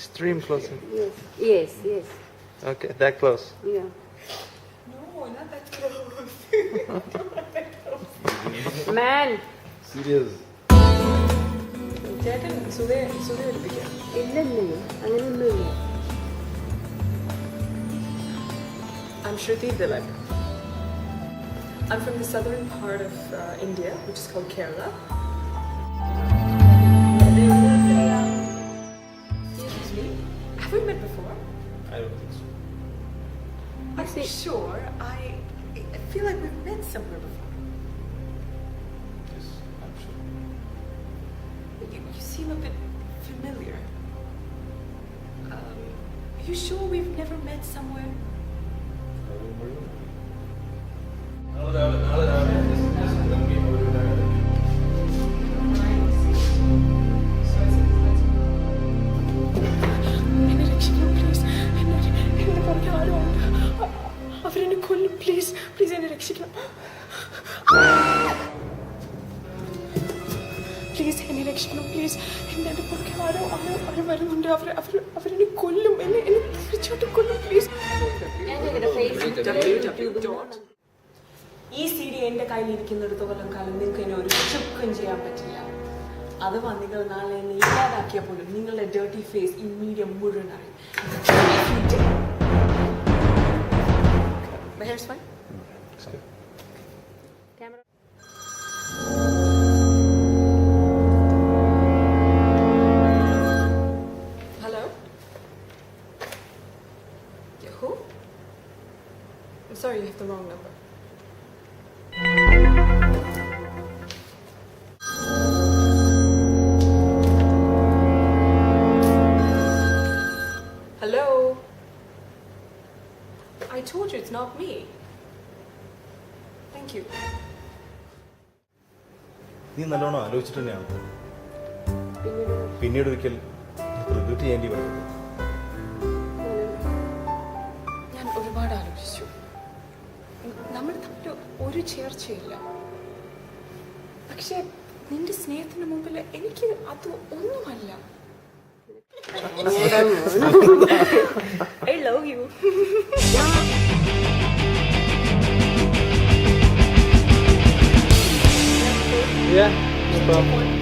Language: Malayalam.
Extreme close. Yes. Okay, that close. Yeah. No, not that close. Man. Serious. ചേട്ടൻ സുധ എടുപ്പിക്കാം. ഇല്ലല്ലേ അങ്ങനെയൊന്നുമില്ല. I'm Shruti Dilip. I'm from the southern part of India, which is called Kerala. Excuse me, have we met before? I don't think so. I'm sure. I feel like we've met somewhere before. Yes, I'm sure. You seem a bit familiar. You sure we've never met somewhere? എന്നെ രക്ഷിക്കണം പ്ലീസ്. എന്നെ പറഞ്ഞ ആരോ ഉണ്ട്. അവരെന്നെ കൊല്ലും. പ്ലീസ് എന്നെ രക്ഷിക്കണം. പ്ലീസ് എന്നെ രക്ഷിക്കണം. പ്ലീസ് എന്നെ പുറകെ ആരോ വരുന്നുണ്ട്. അവരെന്നെ കൊല്ലും. എന്നെ തീർച്ചയായിട്ടും കൊല്ലും. പ്ലീസ്. ഈ സി ഡി എൻ്റെ കയ്യിലിരിക്കുന്നിടത്തോളം കാലം നിങ്ങൾക്ക് എന്നെ ഒരു ചുക്കും ചെയ്യാൻ പറ്റില്ല. അഥവാ നിങ്ങൾ നാളെ എന്നെ ഇല്ലാതാക്കിയാൽ പോലും നിങ്ങളുടെ ഡേർട്ടി ഫേസ് ഈ മീഡിയ മുഴുവൻ അറിയും. My hair's fine? Camera. Hello? Yeah, who? I'm sorry, you have the wrong number. Hello? I told you it's not me. Thank you. നീ നല്ലോണം ആലോചിച്ചിട്ട് തന്നെയാണ് പിന്നീട് ഒരിക്കൽ റിഗ്രറ്റ് ചെയ്യേണ്ടി വരും. ഞാൻ ഒരുപാട് ആലോചിച്ചു. നമ്മൾ തമ്മിൽ ഒരു ചേർച്ചയില്ല. പക്ഷെ നിന്റെ സ്നേഹത്തിന് മുമ്പിൽ എനിക്ക് അത് ഒന്നുമല്ല. I love you. Yeah, no problem.